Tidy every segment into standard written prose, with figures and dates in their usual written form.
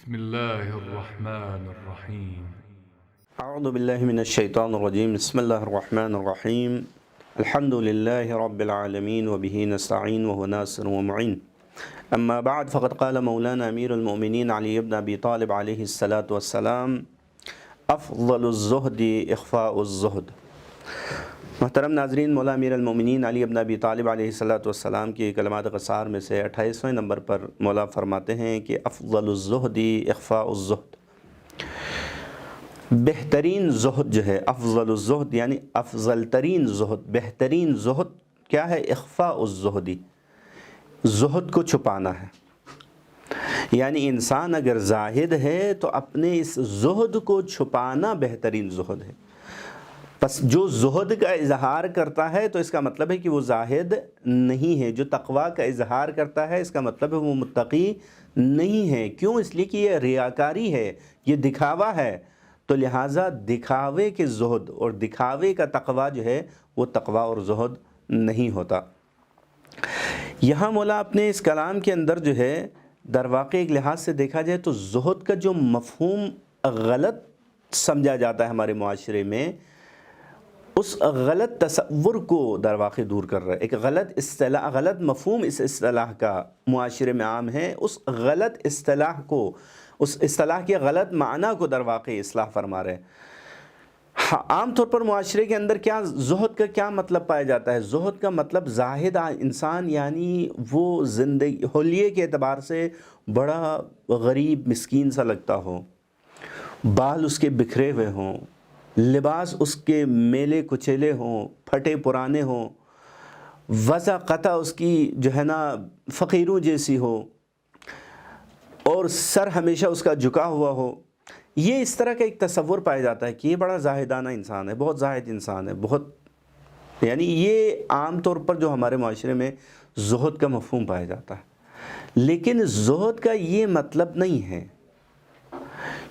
بسم الله الرحمن الرحيم. اعوذ باللہ من الشیطان الرجیم بسم اللہ الرحمن الرحیم الحمد للہ رب العالمین وبہ نستعین وهو ناصر ومعین اما بعد فقد قال مولانا امیر المؤمنین علی بن ابی طالب علیہ الصلاۃ والسلام افضل الزہد اخفاء الزہد۔ محترم ناظرین، مولا امیر المؤمنین علی بن ابی طالب علیہ الصلاۃ والسلام کی کلمات قصار میں سے 28ویں نمبر پر مولا فرماتے ہیں کہ افضل الزہد اخفاء الزہد، بہترین زہد جو ہے، افضل الزہد یعنی افضل ترین زہد، بہترین زہد کیا ہے؟ اخفاء الزہد، زہد کو چھپانا ہے۔ یعنی انسان اگر زاہد ہے تو اپنے اس زہد کو چھپانا بہترین زہد ہے۔ بس جو زہد کا اظہار کرتا ہے تو اس کا مطلب ہے کہ وہ زاہد نہیں ہے، جو تقویٰ کا اظہار کرتا ہے اس کا مطلب ہے وہ متقی نہیں ہے۔ کیوں؟ اس لیے کہ یہ ریاکاری ہے، یہ دکھاوا ہے، تو لہٰذا دکھاوے کے زہد اور دکھاوے کا تقویٰ جو ہے وہ تقویٰ اور زہد نہیں ہوتا۔ یہاں مولا اپنے اس کلام کے اندر جو ہے در واقع ایک لحاظ سے دیکھا جائے تو زہد کا جو مفہوم غلط سمجھا جاتا ہے ہمارے معاشرے میں، اس غلط تصور کو در واقع دور کر رہا ہے۔ ایک غلط اصطلاح، غلط مفہوم اس اصطلاح کا معاشرے میں عام ہے، اس غلط اصطلاح کو، اس اصطلاح کے غلط معنی کو در واقع اصلاح فرما رہے ہیں۔ عام طور پر معاشرے کے اندر کیا زہد کا کیا مطلب پایا جاتا ہے؟ زہد کا مطلب زاہد انسان، یعنی وہ زندگی حلیے کے اعتبار سے بڑا غریب مسکین سا لگتا ہو، بال اس کے بکھرے ہوئے ہوں، لباس اس کے میلے کچیلے ہوں، پھٹے پرانے ہوں، وضع قطع اس کی جو ہے نا فقیروں جیسی ہو، اور سر ہمیشہ اس کا جھکا ہوا ہو۔ یہ اس طرح کا ایک تصور پایا جاتا ہے کہ یہ بڑا زاہدانہ انسان ہے، بہت زاہد انسان ہے، بہت، یعنی یہ عام طور پر جو ہمارے معاشرے میں زہد کا مفہوم پایا جاتا ہے۔ لیکن زہد کا یہ مطلب نہیں ہے۔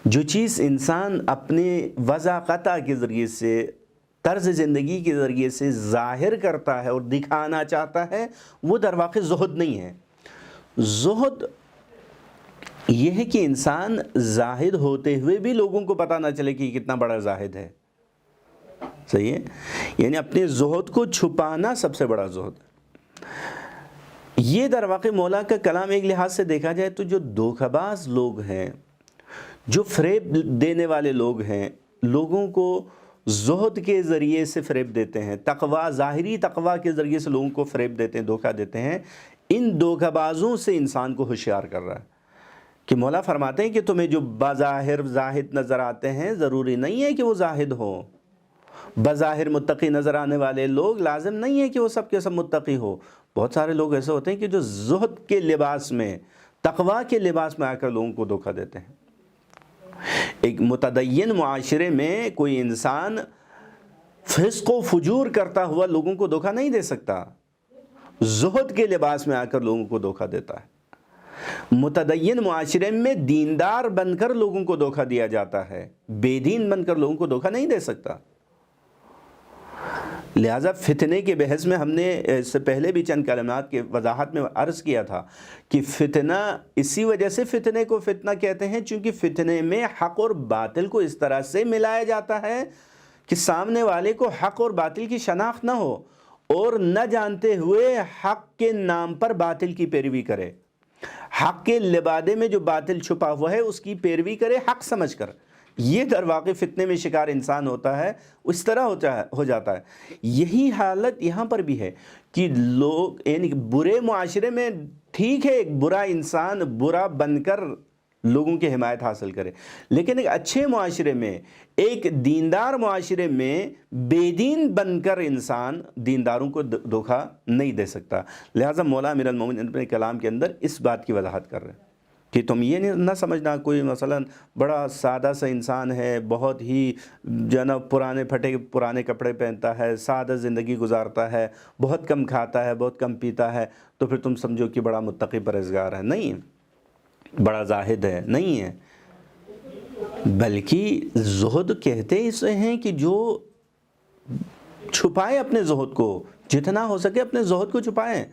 جو چیز انسان اپنے وضع قطع کے ذریعے سے، طرز زندگی کے ذریعے سے ظاہر کرتا ہے اور دکھانا چاہتا ہے، وہ در واقع زہد نہیں ہے۔ زہد یہ ہے کہ انسان زاہد ہوتے ہوئے بھی لوگوں کو پتہ نہ چلے کہ یہ کتنا بڑا زاہد ہے۔ صحیح ہے؟ یعنی اپنے زہد کو چھپانا سب سے بڑا زہد ہے۔ یہ در واقع مولا کا کلام ایک لحاظ سے دیکھا جائے تو جو دھوکہ باز لوگ ہیں، جو فریب دینے والے لوگ ہیں، لوگوں کو زہد کے ذریعے سے فریب دیتے ہیں، تقویٰ، ظاہری تقویٰ کے ذریعے سے لوگوں کو فریب دیتے ہیں، دھوکہ دیتے ہیں، ان دھوکہ بازوں سے انسان کو ہوشیار کر رہا ہے۔ کہ مولا فرماتے ہیں کہ تمہیں جو بظاہر زاہد نظر آتے ہیں ضروری نہیں ہے کہ وہ زاہد ہو، بظاہر متقی نظر آنے والے لوگ لازم نہیں ہے کہ وہ سب کے سب متقی ہو۔ بہت سارے لوگ ایسے ہوتے ہیں کہ جو زہد کے لباس میں، تقویٰ کے لباس میں آ کر لوگوں کو دھوکہ دیتے ہیں۔ ایک متدین معاشرے میں کوئی انسان فسق و فجور کرتا ہوا لوگوں کو دھوکہ نہیں دے سکتا، زہد کے لباس میں آ کر لوگوں کو دھوکہ دیتا ہے۔ متدین معاشرے میں دیندار بن کر لوگوں کو دھوکہ دیا جاتا ہے، بے دین بن کر لوگوں کو دھوکہ نہیں دے سکتا۔ لہٰذا فتنے کے بحث میں ہم نے اس سے پہلے بھی چند کلمات کی وضاحت میں عرض کیا تھا کہ فتنہ، اسی وجہ سے فتنے کو فتنہ کہتے ہیں چونکہ فتنے میں حق اور باطل کو اس طرح سے ملایا جاتا ہے کہ سامنے والے کو حق اور باطل کی شناخت نہ ہو، اور نہ جانتے ہوئے حق کے نام پر باطل کی پیروی کرے، حق کے لبادے میں جو باطل چھپا ہوا ہے اس کی پیروی کرے حق سمجھ کر۔ یہ در واقع فتنے میں شکار انسان ہوتا ہے، اس طرح ہو جاتا ہے۔ یہی حالت یہاں پر بھی ہے کہ لوگ، یعنی برے معاشرے میں ٹھیک ہے ایک برا انسان برا بن کر لوگوں کی حمایت حاصل کرے، لیکن ایک اچھے معاشرے میں، ایک دیندار معاشرے میں بے دین بن کر انسان دینداروں کو دھوکہ نہیں دے سکتا۔ لہٰذا مولا امیر المومنین اپنے کلام کے اندر اس بات کی وضاحت کر رہے ہیں کہ تم یہ نہ سمجھنا کوئی مثلا بڑا سادہ سا انسان ہے، بہت ہی جو ہے نا پرانے پھٹے پرانے کپڑے پہنتا ہے، سادہ زندگی گزارتا ہے، بہت کم کھاتا ہے، بہت کم پیتا ہے، تو پھر تم سمجھو کہ بڑا متقی پرہیزگار ہے۔ نہیں، بڑا زاہد ہے، نہیں ہے۔ بلکہ زہد کہتے اسے ہیں کہ جو چھپائے اپنے زہد کو، جتنا ہو سکے اپنے زہد کو چھپائیں۔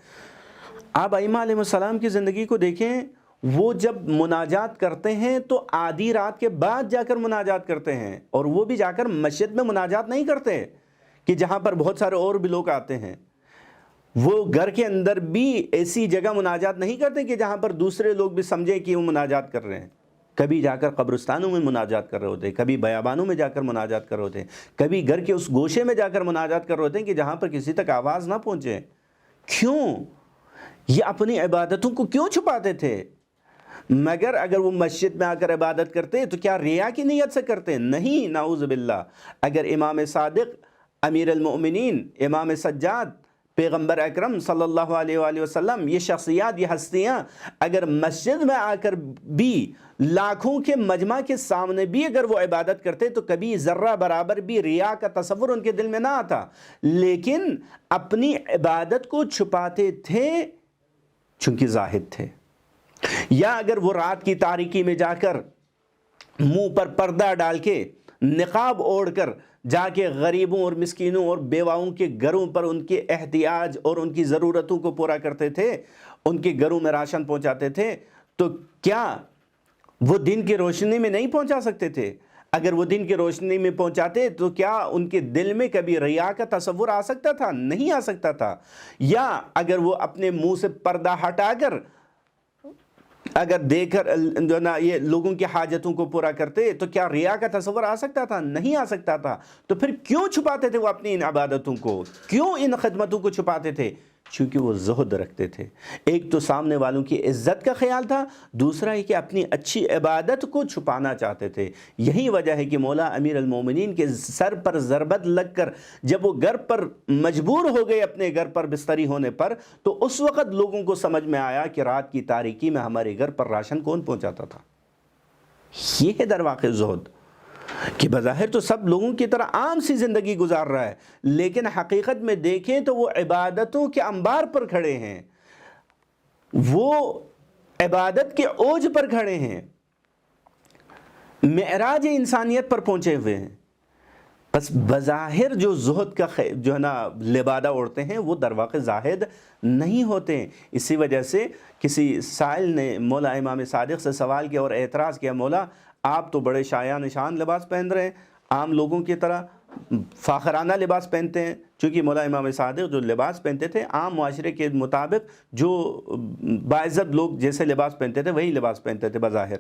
آپ ائمہ علیہ السلام کی زندگی کو دیکھیں، وہ جب مناجات کرتے ہیں تو آدھی رات کے بعد جا کر مناجات کرتے ہیں، اور وہ بھی جا کر مسجد میں مناجات نہیں کرتے کہ جہاں پر بہت سارے اور بھی لوگ آتے ہیں، وہ گھر کے اندر بھی ایسی جگہ مناجات نہیں کرتے کہ جہاں پر دوسرے لوگ بھی سمجھیں کہ وہ مناجات کر رہے ہیں۔ کبھی جا کر قبرستانوں میں مناجات کر رہے ہوتے ہیں، کبھی بیابانوں میں جا کر مناجات کر رہے ہوتے ہیں، کبھی گھر کے اس گوشے میں جا کر مناجات کر رہے ہوتے ہیں کہ جہاں پر کسی تک آواز نہ پہنچے۔ کیوں؟ یہ اپنی عبادتوں کو کیوں چھپاتے تھے؟ مگر اگر وہ مسجد میں آ کر عبادت کرتے تو کیا ریا کی نیت سے کرتے؟ نہیں، نعوذ باللہ۔ اگر امام صادق، امیر المؤمنین، امام سجاد، پیغمبر اکرم صلی اللہ علیہ وآلہ وسلم، یہ شخصیات، یہ ہستیاں اگر مسجد میں آ کر بھی لاکھوں کے مجمع کے سامنے بھی اگر وہ عبادت کرتے تو کبھی ذرہ برابر بھی ریا کا تصور ان کے دل میں نہ آتا، لیکن اپنی عبادت کو چھپاتے تھے چونکہ زاہد تھے۔ یا اگر وہ رات کی تاریکی میں جا کر منہ پر پردہ ڈال کے، نقاب اوڑھ کر جا کے غریبوں اور مسکینوں اور بیواؤں کے گھروں پر ان کے احتیاج اور ان کی ضرورتوں کو پورا کرتے تھے، ان کے گھروں میں راشن پہنچاتے تھے، تو کیا وہ دن کی روشنی میں نہیں پہنچا سکتے تھے؟ اگر وہ دن کی روشنی میں پہنچاتے تو کیا ان کے دل میں کبھی ریا کا تصور آ سکتا تھا؟ نہیں آ سکتا تھا۔ یا اگر وہ اپنے منہ سے پردہ ہٹا کر اگر دیکھ کر جو نا یہ لوگوں کی حاجتوں کو پورا کرتے تو کیا ریا کا تصور آ سکتا تھا؟ نہیں آ سکتا تھا۔ تو پھر کیوں چھپاتے تھے وہ اپنی ان عبادتوں کو؟ کیوں ان خدمتوں کو چھپاتے تھے؟ چونکہ وہ زہد رکھتے تھے۔ ایک تو سامنے والوں کی عزت کا خیال تھا، دوسرا یہ کہ اپنی اچھی عبادت کو چھپانا چاہتے تھے۔ یہی وجہ ہے کہ مولا امیر المومنین کے سر پر ضربت لگ کر جب وہ گھر پر مجبور ہو گئے اپنے گھر پر بستری ہونے پر، تو اس وقت لوگوں کو سمجھ میں آیا کہ رات کی تاریکی میں ہمارے گھر پر راشن کون پہنچاتا تھا۔ یہ ہے در واقع زہد، کہ بظاہر تو سب لوگوں کی طرح عام سی زندگی گزار رہا ہے، لیکن حقیقت میں دیکھیں تو وہ عبادتوں کے انبار پر کھڑے ہیں، وہ عبادت کے اوج پر کھڑے ہیں، معراج انسانیت پر پہنچے ہوئے ہیں۔ بس بظاہر جو زہد کا جو ہے نا لبادہ اوڑھتے ہیں وہ در واقع زاہد نہیں ہوتے ہیں۔ اسی وجہ سے کسی سائل نے مولا امام صادق سے سوال کیا اور اعتراض کیا، مولا آپ تو بڑے شایان نشان لباس پہن رہے ہیں، عام لوگوں کی طرح فاخرانہ لباس پہنتے ہیں، چونکہ مولا امام صادق جو لباس پہنتے تھے عام معاشرے کے مطابق جو باعزت لوگ جیسے لباس پہنتے تھے وہی لباس پہنتے تھے بظاہر۔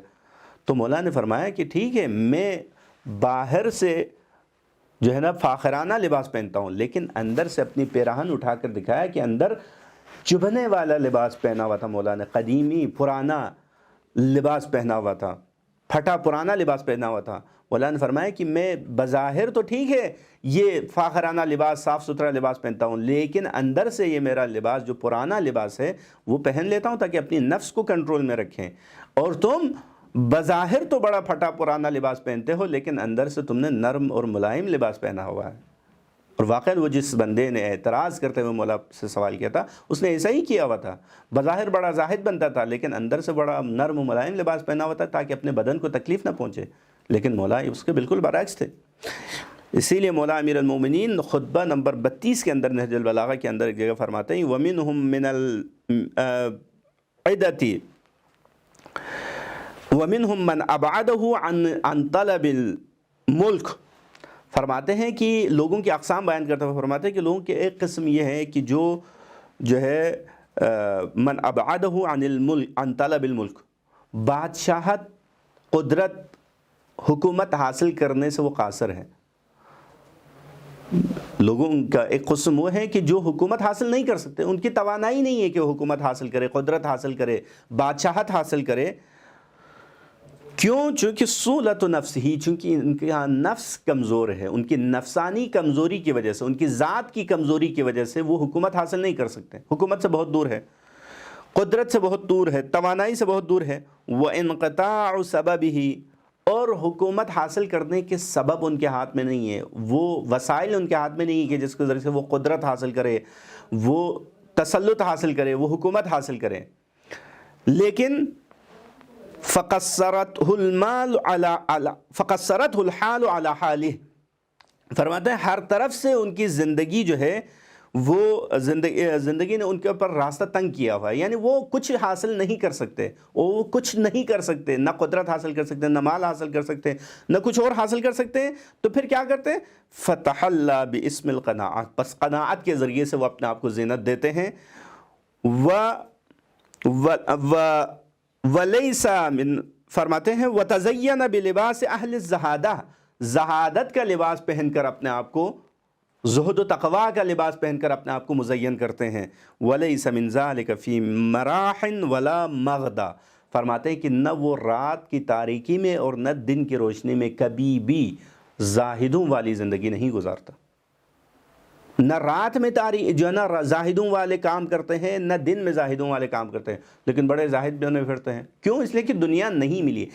تو مولا نے فرمایا کہ ٹھیک ہے، میں باہر سے جو ہے نا فاخرانہ لباس پہنتا ہوں، لیکن اندر سے اپنی پیراہن اٹھا کر دکھایا کہ اندر چبھنے والا لباس پہنا ہوا تھا مولا نے، قدیمی پرانا لباس پہنا ہوا تھا، پھٹا پرانا لباس پہنا ہوا تھا۔ مولا نے فرمایا کہ میں بظاہر تو ٹھیک ہے یہ فاخرانہ لباس، صاف ستھرا لباس پہنتا ہوں، لیکن اندر سے یہ میرا لباس جو پرانا لباس ہے وہ پہن لیتا ہوں تاکہ اپنی نفس کو کنٹرول میں رکھیں، اور تم بظاہر تو بڑا پھٹا پرانا لباس پہنتے ہو لیکن اندر سے تم نے نرم اور ملائم لباس پہنا ہوا ہے۔ اور واقعی وہ جس بندے نے اعتراض کرتے ہوئے مولا سے سوال کیا تھا اس نے ایسا ہی کیا ہوا تھا، بظاہر بڑا زاہد بنتا تھا لیکن اندر سے بڑا نرم و ملائم لباس پہنا ہوا تھا تاکہ اپنے بدن کو تکلیف نہ پہنچے، لیکن مولا اس کے بالکل برعکس تھے۔ اسی لیے مولا امیر المومنین خطبہ نمبر 32 کے اندر نہج البلاغہ کے اندر ایک جگہ فرماتے ہیں وَمِنْهُمْ مِنَ الْعِدَةِ وَمِنْهُمْ مَنْ أَبْعَدَهُ عَنْ طَلَبِ الْمُلْكِ، فرماتے ہیں کہ لوگوں کی اقسام بیان کرتے ہوئے فرماتے ہیں کہ لوگوں کی ایک قسم یہ ہے کہ جو ہے من ابعدہ عن طلب الملک، بادشاہت، قدرت، حکومت حاصل کرنے سے وہ قاصر ہے۔ لوگوں کا ایک قسم وہ ہے کہ جو حکومت حاصل نہیں کر سکتے، ان کی توانائی نہیں ہے کہ وہ حکومت حاصل کرے، قدرت حاصل کرے، بادشاہت حاصل کرے۔ کیوں؟ چونکہ صولت نفس ہی، چونکہ ان کے یہاں نفس کمزور ہے، ان کی نفسانی کمزوری کی وجہ سے، ان کی ذات کی کمزوری کی وجہ سے وہ حکومت حاصل نہیں کر سکتے، حکومت سے بہت دور ہے، قدرت سے بہت دور ہے، توانائی سے بہت دور ہے۔ وَإِنْقِطَاعُ سَبَبِهِ، اور حکومت حاصل کرنے کے سبب ان کے ہاتھ میں نہیں ہے، وہ وسائل ان کے ہاتھ میں نہیں ہے کہ جس کے ذریعے سے وہ قدرت حاصل کرے، وہ تسلط حاصل کرے، وہ حکومت حاصل کرے۔ لیکن فَقَصَّرَتْهُ الْحَالُ عَلَى حَالِهِ، فرماتے ہیں ہر طرف سے ان کی زندگی جو ہے وہ زندگی نے ان کے اوپر راستہ تنگ کیا ہوا ہے، یعنی وہ کچھ حاصل نہیں کر سکتے، وہ کچھ نہیں کر سکتے، نہ قدرت حاصل کر سکتے، نہ مال حاصل کر سکتے، نہ کچھ اور حاصل کر سکتے ہیں، تو پھر کیا کرتے ہیں؟ فتحلی باسم القناعت، بس قناعت کے ذریعے سے وہ اپنے آپ کو زینت دیتے ہیں۔ ولیس من، فرماتے ہیں وتزین بلباس اہل الزہادہ، زہادت کا لباس پہن کر اپنے آپ کو، زہد و تقویٰ کا لباس پہن کر اپنے آپ کو مزین کرتے ہیں۔ وَلَيْسَ مِن ذَلِكَ فِي مَرَاحٍ وَلَا مَغْدَى، فرماتے ہیں کہ نہ وہ رات کی تاریکی میں اور نہ دن کی روشنی میں کبھی بھی زاہدوں والی زندگی نہیں گزارتا۔ نہ رات میں جو ہے نا زاہدوں والے کام کرتے ہیں، نہ دن میں زاہدوں والے کام کرتے ہیں، لیکن بڑے زاہد بنے پھرتے ہیں۔ کیوں؟ اس لیے کہ دنیا نہیں ملی۔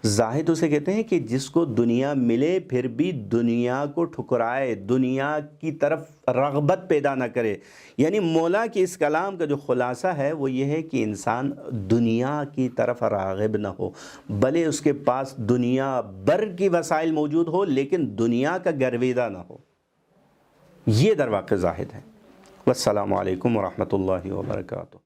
زاہد اسے کہتے ہیں کہ جس کو دنیا ملے پھر بھی دنیا کو ٹھکرائے، دنیا کی طرف رغبت پیدا نہ کرے۔ یعنی مولا کی اس کلام کا جو خلاصہ ہے وہ یہ ہے کہ انسان دنیا کی طرف راغب نہ ہو، بھلے اس کے پاس دنیا بھر کی وسائل موجود ہو لیکن دنیا کا گرویدہ نہ ہو۔ یہ در واقع زاہد ہے۔ والسلام علیکم ورحمۃ اللہ وبرکاتہ۔